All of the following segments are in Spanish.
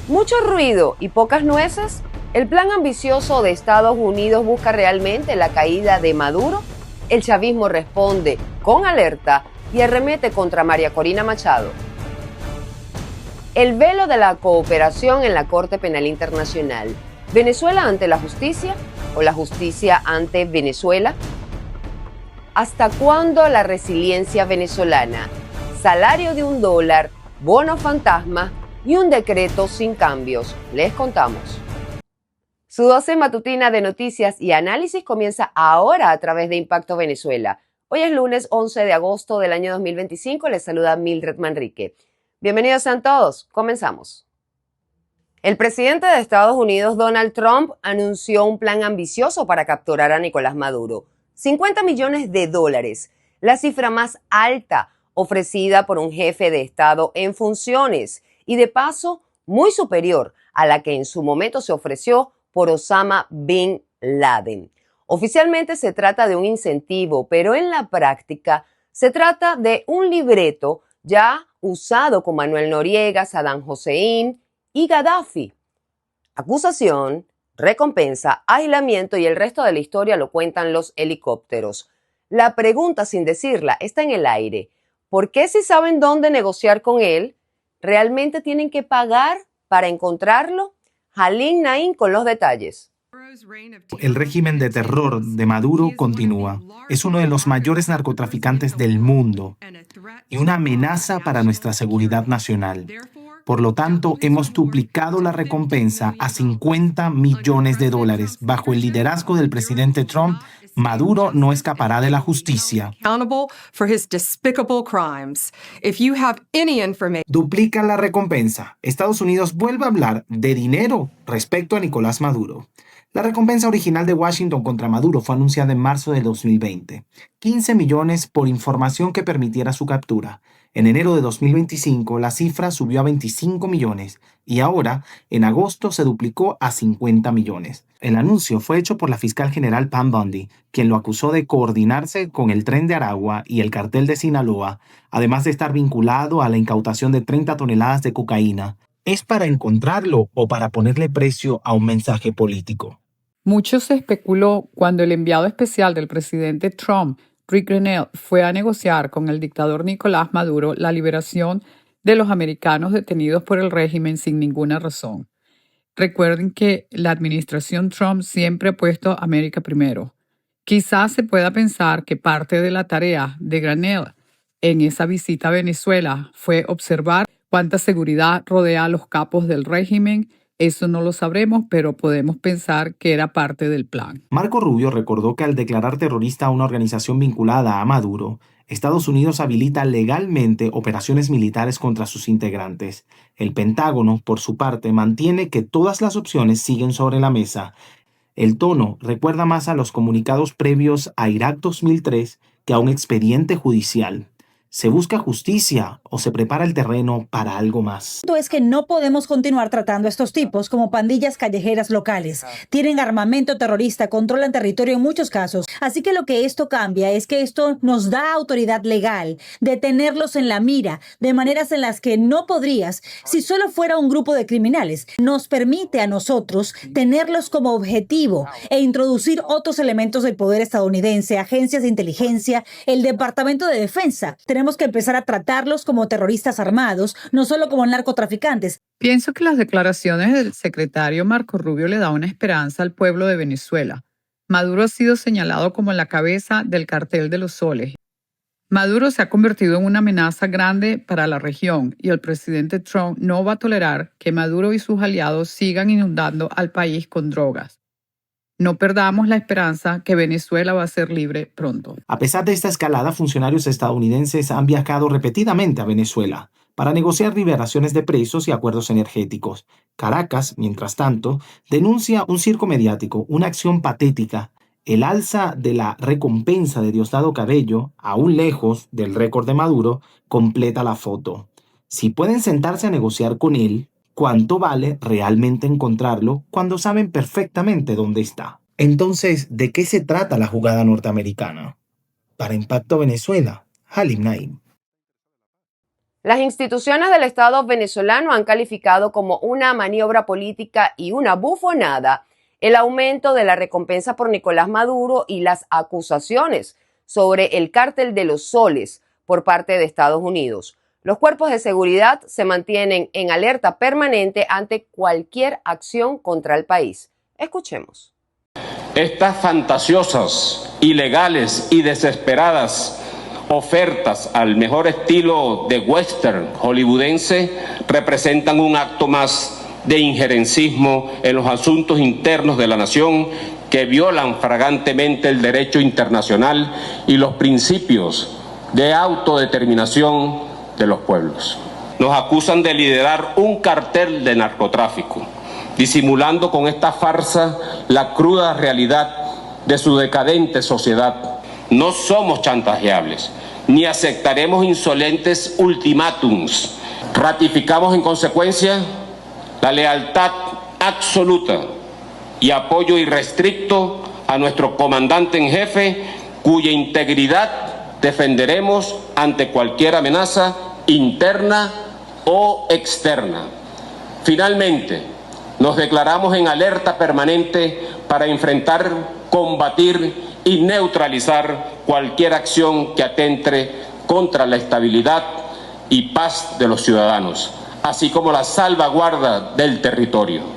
¿Mucho ruido y pocas nueces? ¿El plan ambicioso de Estados Unidos busca realmente la caída de Maduro? El chavismo responde con alerta y arremete contra María Corina Machado. El velo de la cooperación en la Corte Penal Internacional. ¿Venezuela ante la justicia o la justicia ante Venezuela? ¿Hasta cuándo la resiliencia venezolana? Salario de $1, bono fantasma y un decreto sin cambios. Les contamos. Su dosis matutina de noticias y análisis comienza ahora a través de Impacto Venezuela. Hoy es lunes 11 de agosto del año 2025. Les saluda Mildred Manrique. Bienvenidos sean todos. Comenzamos. El presidente de Estados Unidos, Donald Trump, anunció un plan ambicioso para capturar a Nicolás Maduro. $50 millones, la cifra más alta ofrecida por un jefe de Estado en funciones y de paso muy superior a la que en su momento se ofreció por Osama Bin Laden. Oficialmente se trata de un incentivo, pero en la práctica se trata de un libreto ya usado con Manuel Noriega, Saddam Hussein y Gaddafi. Acusación, recompensa, aislamiento y el resto de la historia lo cuentan los helicópteros. La pregunta, sin decirla, está en el aire. ¿Por qué si saben dónde negociar con él, realmente tienen que pagar para encontrarlo? Halim Naim con los detalles. El régimen de terror de Maduro continúa. Es uno de los mayores narcotraficantes del mundo y una amenaza para nuestra seguridad nacional. Por lo tanto, hemos duplicado la recompensa a $50 millones. Bajo el liderazgo del presidente Trump, Maduro no escapará de la justicia. Duplican la recompensa. Estados Unidos vuelve a hablar de dinero respecto a Nicolás Maduro. La recompensa original de Washington contra Maduro fue anunciada en marzo de 2020. 15 millones por información que permitiera su captura. En enero de 2025, la cifra subió a 25 millones y ahora, en agosto, se duplicó a 50 millones. El anuncio fue hecho por la fiscal general Pam Bondi, quien lo acusó de coordinarse con el Tren de Aragua y el cartel de Sinaloa, además de estar vinculado a la incautación de 30 toneladas de cocaína. ¿Es para encontrarlo o para ponerle precio a un mensaje político? Mucho se especuló cuando el enviado especial del presidente Trump, Rick Grenell, fue a negociar con el dictador Nicolás Maduro la liberación de los americanos detenidos por el régimen sin ninguna razón. Recuerden que la administración Trump siempre ha puesto a América primero. Quizás se pueda pensar que parte de la tarea de Grenell en esa visita a Venezuela fue observar cuánta seguridad rodea a los capos del régimen. Eso no lo sabremos, pero podemos pensar que era parte del plan. Marco Rubio recordó que al declarar terrorista a una organización vinculada a Maduro, Estados Unidos habilita legalmente operaciones militares contra sus integrantes. El Pentágono, por su parte, mantiene que todas las opciones siguen sobre la mesa. El tono recuerda más a los comunicados previos a Irak 2003 que a un expediente judicial. ¿Se busca justicia o se prepara el terreno para algo más? Es que no podemos continuar tratando a estos tipos como pandillas callejeras locales. Tienen armamento terrorista, controlan territorio en muchos casos. Así que lo que esto cambia es que esto nos da autoridad legal de tenerlos en la mira de maneras en las que no podrías si solo fuera un grupo de criminales. Nos permite a nosotros tenerlos como objetivo e introducir otros elementos del poder estadounidense, agencias de inteligencia, el Departamento de Defensa. Tenemos que empezar a tratarlos como terroristas armados, no solo como narcotraficantes. Pienso que las declaraciones del secretario Marco Rubio le da una esperanza al pueblo de Venezuela. Maduro ha sido señalado como la cabeza del cartel de los soles. Maduro se ha convertido en una amenaza grande para la región y el presidente Trump no va a tolerar que Maduro y sus aliados sigan inundando al país con drogas. No perdamos la esperanza que Venezuela va a ser libre pronto. A pesar de esta escalada, funcionarios estadounidenses han viajado repetidamente a Venezuela para negociar liberaciones de presos y acuerdos energéticos. Caracas, mientras tanto, denuncia un circo mediático, una acción patética. El alza de la recompensa de Diosdado Cabello, aún lejos del récord de Maduro, completa la foto. Si pueden sentarse a negociar con él, ¿cuánto vale realmente encontrarlo cuando saben perfectamente dónde está? Entonces, ¿de qué se trata la jugada norteamericana? Para Impacto Venezuela, Halim Naim. Las instituciones del Estado venezolano han calificado como una maniobra política y una bufonada el aumento de la recompensa por Nicolás Maduro y las acusaciones sobre el cártel de los soles por parte de Estados Unidos. Los cuerpos de seguridad se mantienen en alerta permanente ante cualquier acción contra el país. Escuchemos. Estas fantasiosas, ilegales y desesperadas ofertas al mejor estilo de western hollywoodense representan un acto más de injerencismo en los asuntos internos de la nación que violan flagrantemente el derecho internacional y los principios de autodeterminación de los pueblos. Nos acusan de liderar un cartel de narcotráfico, disimulando con esta farsa la cruda realidad de su decadente sociedad. No somos chantajeables, ni aceptaremos insolentes ultimátums. Ratificamos en consecuencia la lealtad absoluta y apoyo irrestricto a nuestro comandante en jefe, cuya integridad defenderemos ante cualquier amenaza interna o externa. Finalmente, nos declaramos en alerta permanente para enfrentar, combatir y neutralizar cualquier acción que atente contra la estabilidad y paz de los ciudadanos, así como la salvaguarda del territorio.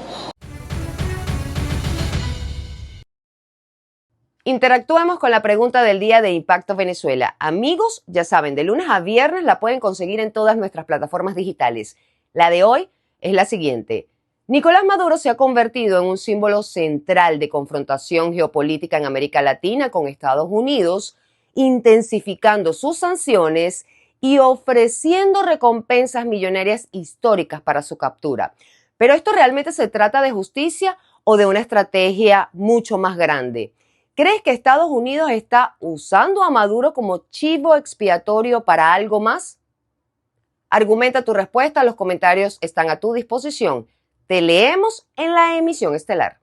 Interactuemos con la pregunta del día de Impacto Venezuela. Amigos, ya saben, de lunes a viernes la pueden conseguir en todas nuestras plataformas digitales. La de hoy es la siguiente. Nicolás Maduro se ha convertido en un símbolo central de confrontación geopolítica en América Latina con Estados Unidos, intensificando sus sanciones y ofreciendo recompensas millonarias históricas para su captura. ¿Pero esto realmente se trata de justicia o de una estrategia mucho más grande? ¿Crees que Estados Unidos está usando a Maduro como chivo expiatorio para algo más? Argumenta tu respuesta, los comentarios están a tu disposición. Te leemos en la emisión estelar.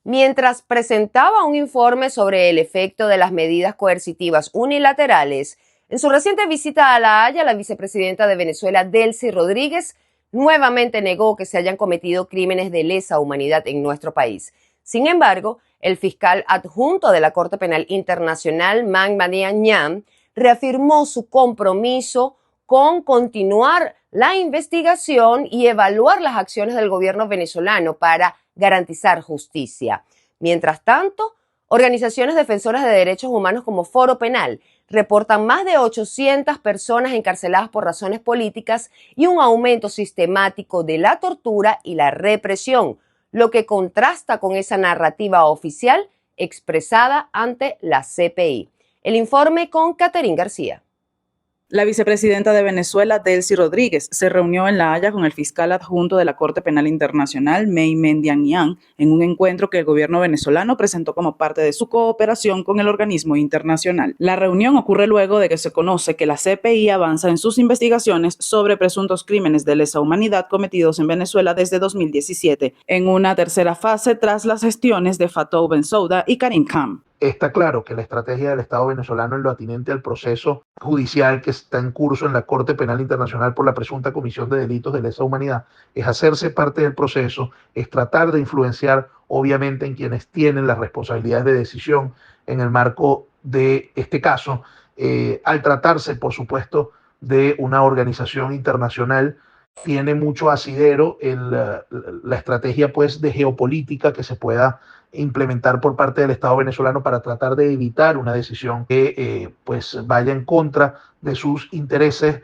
Mientras presentaba un informe sobre el efecto de las medidas coercitivas unilaterales, en su reciente visita a La Haya, la vicepresidenta de Venezuela, Delcy Rodríguez, nuevamente negó que se hayan cometido crímenes de lesa humanidad en nuestro país. Sin embargo, el fiscal adjunto de la Corte Penal Internacional, Mang Madianyam, reafirmó su compromiso con continuar la investigación y evaluar las acciones del gobierno venezolano para garantizar justicia. Mientras tanto, organizaciones defensoras de derechos humanos como Foro Penal reportan más de 800 personas encarceladas por razones políticas y un aumento sistemático de la tortura y la represión, lo que contrasta con esa narrativa oficial expresada ante la CPI. El informe con Catherine García. La vicepresidenta de Venezuela, Delcy Rodríguez, se reunió en La Haya con el fiscal adjunto de la Corte Penal Internacional, May Mendianian, en un encuentro que el gobierno venezolano presentó como parte de su cooperación con el organismo internacional. La reunión ocurre luego de que se conoce que la CPI avanza en sus investigaciones sobre presuntos crímenes de lesa humanidad cometidos en Venezuela desde 2017, en una tercera fase tras las gestiones de Fatou Bensouda y Karim Khan. Está claro que la estrategia del Estado venezolano en lo atinente al proceso judicial que está en curso en la Corte Penal Internacional por la presunta comisión de delitos de lesa humanidad es hacerse parte del proceso, es tratar de influenciar obviamente en quienes tienen las responsabilidades de decisión en el marco de este caso, al tratarse por supuesto de una organización internacional. Tiene mucho asidero la estrategia pues de geopolítica que se pueda implementar por parte del Estado venezolano para tratar de evitar una decisión que pues vaya en contra de sus intereses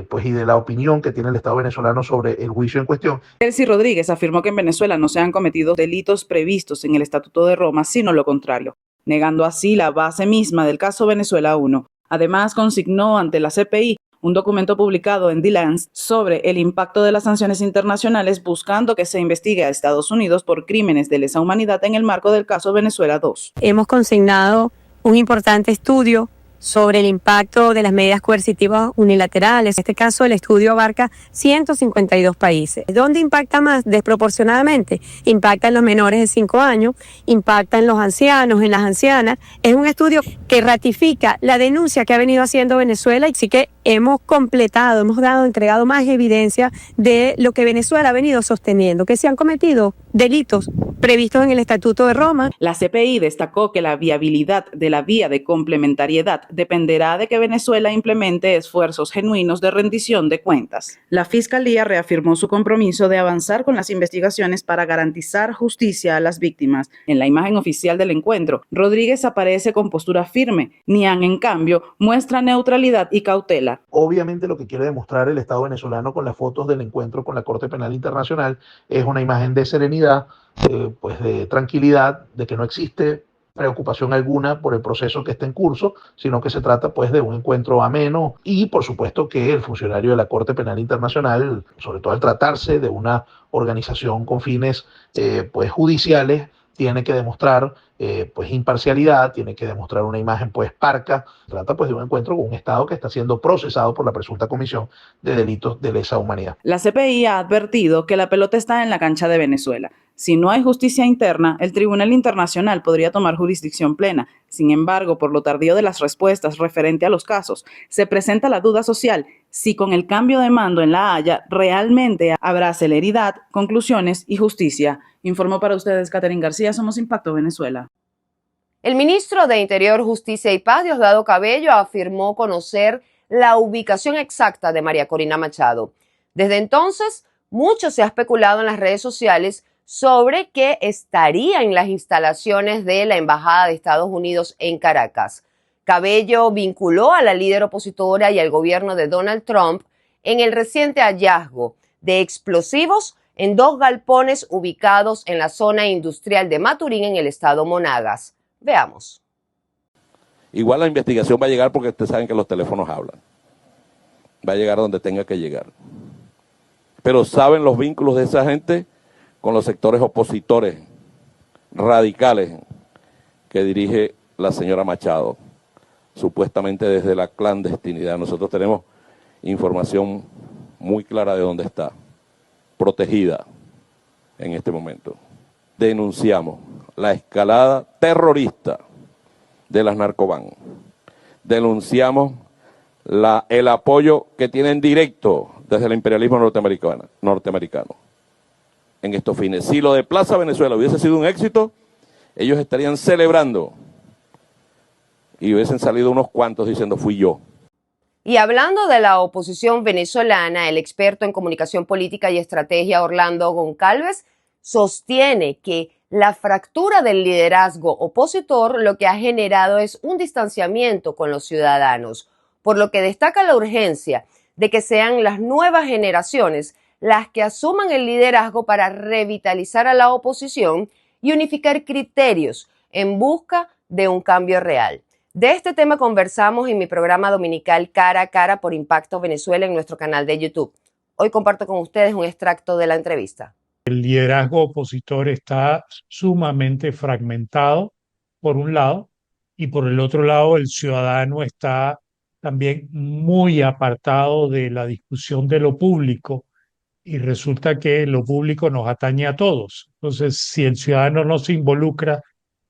pues y de la opinión que tiene el Estado venezolano sobre el juicio en cuestión. Delcy Rodríguez afirmó que en Venezuela no se han cometido delitos previstos en el Estatuto de Roma, sino lo contrario, negando así la base misma del caso Venezuela 1. Además, consignó ante la CPI un documento publicado en The Lance sobre el impacto de las sanciones internacionales buscando que se investigue a Estados Unidos por crímenes de lesa humanidad en el marco del caso Venezuela 2. Hemos consignado un importante estudio sobre el impacto de las medidas coercitivas unilaterales. En este caso, el estudio abarca 152 países. ¿Dónde impacta más? Desproporcionadamente. Impacta en los menores de 5 años, impacta en los ancianos, en las ancianas. Es un estudio que ratifica la denuncia que ha venido haciendo Venezuela y sí que hemos completado, entregado más evidencia de lo que Venezuela ha venido sosteniendo, que se han cometido delitos previstos en el Estatuto de Roma. La CPI destacó que la viabilidad de la vía de complementariedad dependerá de que Venezuela implemente esfuerzos genuinos de rendición de cuentas. La Fiscalía reafirmó su compromiso de avanzar con las investigaciones para garantizar justicia a las víctimas. En la imagen oficial del encuentro, Rodríguez aparece con postura firme. Niang, en cambio, muestra neutralidad y cautela. Obviamente lo que quiere demostrar el Estado venezolano con las fotos del encuentro con la Corte Penal Internacional es una imagen de serenidad, pues de tranquilidad, de que no existe preocupación alguna por el proceso que está en curso, sino que se trata pues de un encuentro ameno y por supuesto que el funcionario de la Corte Penal Internacional, sobre todo al tratarse de una organización con fines pues judiciales, tiene que demostrar pues imparcialidad, tiene que demostrar una imagen pues parca. Se trata pues de un encuentro con un Estado que está siendo procesado por la presunta comisión de delitos de lesa humanidad. La CPI ha advertido que la pelota está en la cancha de Venezuela. Si no hay justicia interna, el Tribunal Internacional podría tomar jurisdicción plena. Sin embargo, por lo tardío de las respuestas referente a los casos, se presenta la duda social si con el cambio de mando en La Haya realmente habrá celeridad, conclusiones y justicia. Informó para ustedes Catherine García, Somos Impacto Venezuela. El ministro de Interior, Justicia y Paz, Diosdado Cabello, afirmó conocer la ubicación exacta de María Corina Machado. Desde entonces, mucho se ha especulado en las redes sociales sobre que estaría en las instalaciones de la Embajada de Estados Unidos en Caracas. Cabello vinculó a la líder opositora y al gobierno de Donald Trump en el reciente hallazgo de explosivos en 2 galpones ubicados en la zona industrial de Maturín, en el estado Monagas. Veamos. Igual la investigación va a llegar porque ustedes saben que los teléfonos hablan. Va a llegar donde tenga que llegar. Pero saben los vínculos de esa gente con los sectores opositores radicales que dirige la señora Machado, supuestamente desde la clandestinidad. Nosotros tenemos información muy clara de dónde está, protegida en este momento. Denunciamos la escalada terrorista de las narcoban. Denunciamos el apoyo que tienen directo desde el imperialismo norteamericano en estos fines. Si lo de Plaza Venezuela hubiese sido un éxito, ellos estarían celebrando y hubiesen salido unos cuantos diciendo fui yo. Y hablando de la oposición venezolana, el experto en comunicación política y estrategia Orlando Goncalves sostiene que la fractura del liderazgo opositor lo que ha generado es un distanciamiento con los ciudadanos, por lo que destaca la urgencia de que sean las nuevas generaciones las que asuman el liderazgo para revitalizar a la oposición y unificar criterios en busca de un cambio real. De este tema conversamos en mi programa dominical Cara a Cara por Impacto Venezuela en nuestro canal de YouTube. Hoy comparto con ustedes un extracto de la entrevista. El liderazgo opositor está sumamente fragmentado, por un lado, y por el otro lado el ciudadano está también muy apartado de la discusión de lo público, y resulta que lo público nos atañe a todos. Entonces, si el ciudadano no se involucra,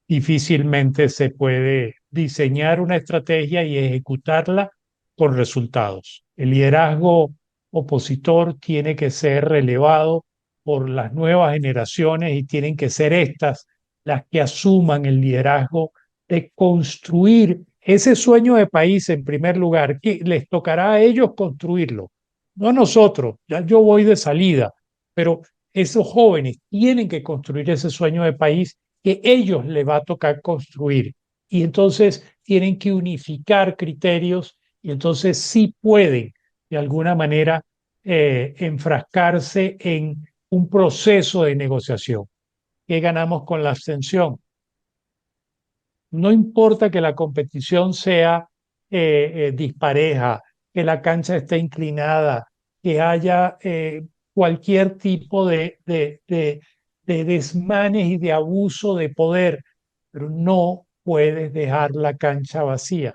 difícilmente se puede diseñar una estrategia y ejecutarla con resultados. El liderazgo opositor tiene que ser relevado por las nuevas generaciones y tienen que ser estas las que asuman el liderazgo de construir ese sueño de país en primer lugar, que les tocará a ellos construirlo, no a nosotros. Ya yo voy de salida, pero esos jóvenes tienen que construir ese sueño de país que ellos les va a tocar construir. Y entonces tienen que unificar criterios y entonces sí pueden, de alguna manera, enfrascarse en un proceso de negociación. ¿Qué ganamos con la abstención? No importa que la competición sea dispareja, que la cancha esté inclinada, que haya cualquier tipo de desmanes y de abuso de poder, pero no puedes dejar la cancha vacía.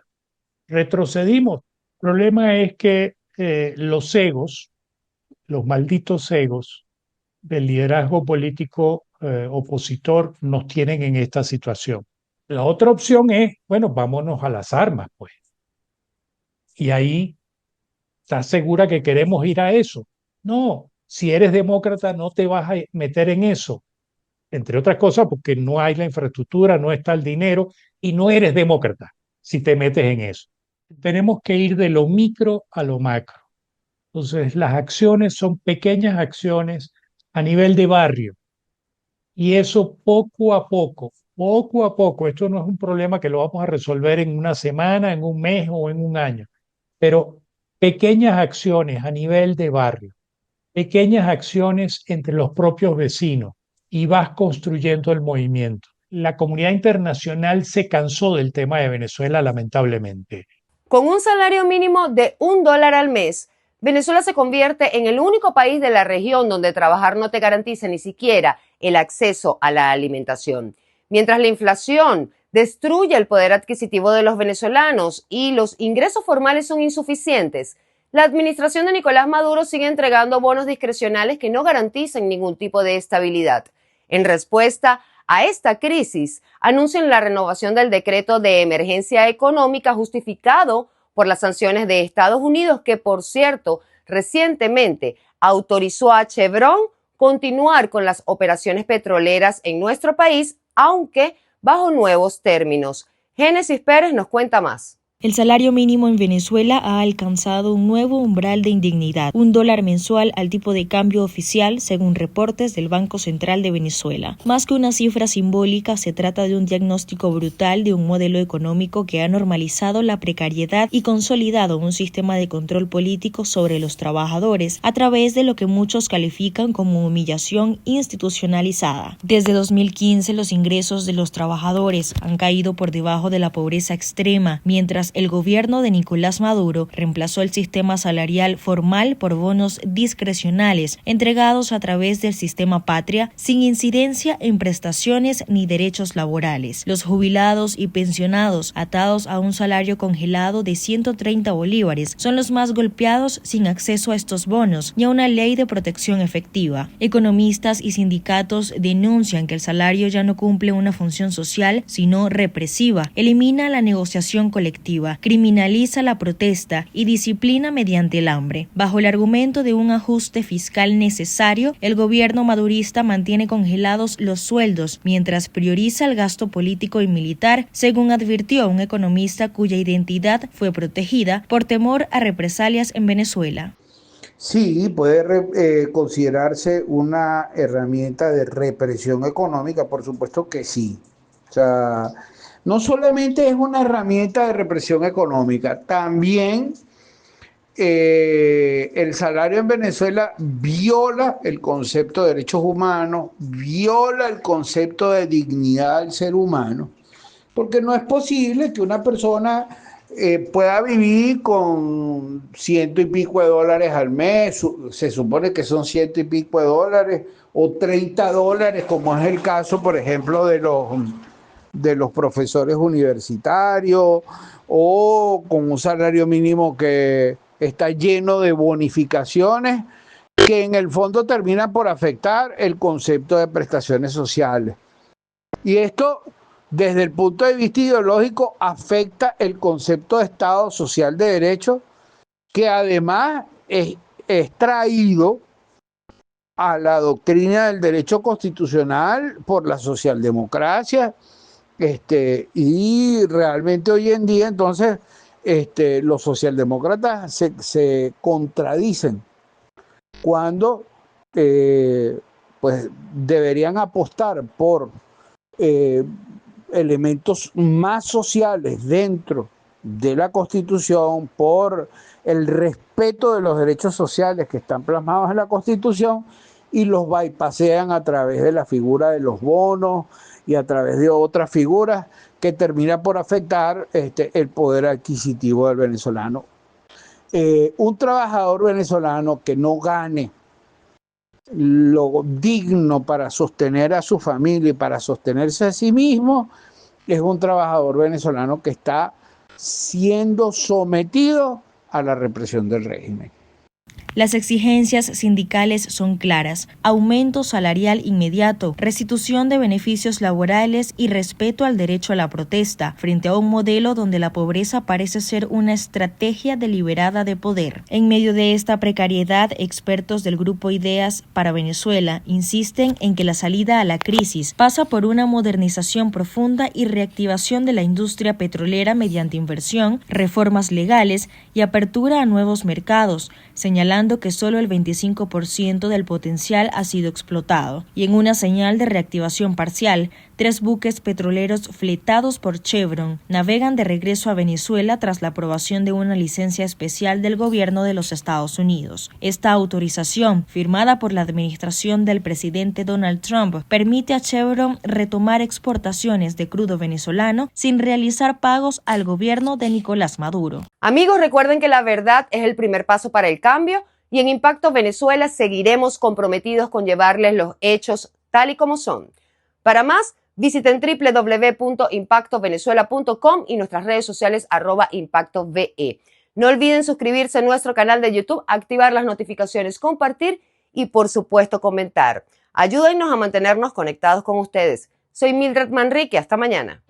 Retrocedimos. El problema es que los egos, los malditos egos del liderazgo político opositor nos tienen en esta situación. La otra opción es, bueno, vámonos a las armas, pues. Y ahí ¿estás segura que queremos ir a eso? No, si eres demócrata no te vas a meter en eso, entre otras cosas porque no hay la infraestructura, no está el dinero y no eres demócrata si te metes en eso. Tenemos que ir de lo micro a lo macro. Entonces, las acciones son pequeñas acciones a nivel de barrio y eso poco a poco, esto no es un problema que lo vamos a resolver en una semana, en un mes o en un año, pero pequeñas acciones a nivel de barrio, pequeñas acciones entre los propios vecinos y vas construyendo el movimiento. La comunidad internacional se cansó del tema de Venezuela, lamentablemente. Con un salario mínimo de $1 al mes, Venezuela se convierte en el único país de la región donde trabajar no te garantiza ni siquiera el acceso a la alimentación. Mientras la inflación destruye el poder adquisitivo de los venezolanos y los ingresos formales son insuficientes, la administración de Nicolás Maduro sigue entregando bonos discrecionales que no garantizan ningún tipo de estabilidad. En respuesta a esta crisis, anuncian la renovación del decreto de emergencia económica justificado por las sanciones de Estados Unidos, que, por cierto, recientemente autorizó a Chevron continuar con las operaciones petroleras en nuestro país, aunque bajo nuevos términos. Génesis Pérez nos cuenta más. El salario mínimo en Venezuela ha alcanzado un nuevo umbral de indignidad, $1 mensual al tipo de cambio oficial, según reportes del Banco Central de Venezuela. Más que una cifra simbólica, se trata de un diagnóstico brutal de un modelo económico que ha normalizado la precariedad y consolidado un sistema de control político sobre los trabajadores a través de lo que muchos califican como humillación institucionalizada. Desde 2015, los ingresos de los trabajadores han caído por debajo de la pobreza extrema, mientras el gobierno de Nicolás Maduro reemplazó el sistema salarial formal por bonos discrecionales entregados a través del sistema Patria sin incidencia en prestaciones ni derechos laborales. Los jubilados y pensionados atados a un salario congelado de 130 bolívares son los más golpeados sin acceso a estos bonos y a una ley de protección efectiva. Economistas y sindicatos denuncian que el salario ya no cumple una función social sino represiva, elimina la negociación colectiva, criminaliza la protesta y disciplina mediante el hambre. Bajo el argumento de un ajuste fiscal necesario, el gobierno madurista mantiene congelados los sueldos mientras prioriza el gasto político y militar, según advirtió un economista cuya identidad fue protegida por temor a represalias en Venezuela. Sí, puede considerarse una herramienta de represión económica, por supuesto que sí. O sea, no solamente es una herramienta de represión económica, también el salario en Venezuela viola el concepto de derechos humanos, viola el concepto de dignidad del ser humano, porque no es posible que una persona pueda vivir con $100 y pico al mes, se supone que son $100 y pico o $30, como es el caso, por ejemplo, de los profesores universitarios, o con un salario mínimo que está lleno de bonificaciones que en el fondo terminan por afectar el concepto de prestaciones sociales. Y esto, desde el punto de vista ideológico, afecta el concepto de Estado social de derecho, que además es traído a la doctrina del derecho constitucional por la socialdemocracia. Y realmente hoy en día entonces los socialdemócratas se contradicen cuando pues deberían apostar por elementos más sociales dentro de la Constitución, por el respeto de los derechos sociales que están plasmados en la Constitución, y los bypassean a través de la figura de los bonos y a través de otras figuras que terminan por afectar el poder adquisitivo del venezolano. Un trabajador venezolano que no gane lo digno para sostener a su familia y para sostenerse a sí mismo, es un trabajador venezolano que está siendo sometido a la represión del régimen. Las exigencias sindicales son claras: aumento salarial inmediato, restitución de beneficios laborales y respeto al derecho a la protesta, frente a un modelo donde la pobreza parece ser una estrategia deliberada de poder. En medio de esta precariedad, expertos del Grupo Ideas para Venezuela insisten en que la salida a la crisis pasa por una modernización profunda y reactivación de la industria petrolera mediante inversión, reformas legales y apertura a nuevos mercados, señalando que solo el 25% del potencial ha sido explotado. Y en una señal de reactivación parcial, 3 buques petroleros fletados por Chevron navegan de regreso a Venezuela tras la aprobación de una licencia especial del gobierno de los Estados Unidos. Esta autorización, firmada por la administración del presidente Donald Trump, permite a Chevron retomar exportaciones de crudo venezolano sin realizar pagos al gobierno de Nicolás Maduro. Amigos, recuerden que la verdad es el primer paso para el cambio y en Impacto Venezuela seguiremos comprometidos con llevarles los hechos tal y como son. Para más, visiten www.impactovenezuela.com y nuestras redes sociales @ImpactoVE. No olviden suscribirse a nuestro canal de YouTube, activar las notificaciones, compartir y por supuesto comentar. Ayúdennos a mantenernos conectados con ustedes. Soy Mildred Manrique, hasta mañana.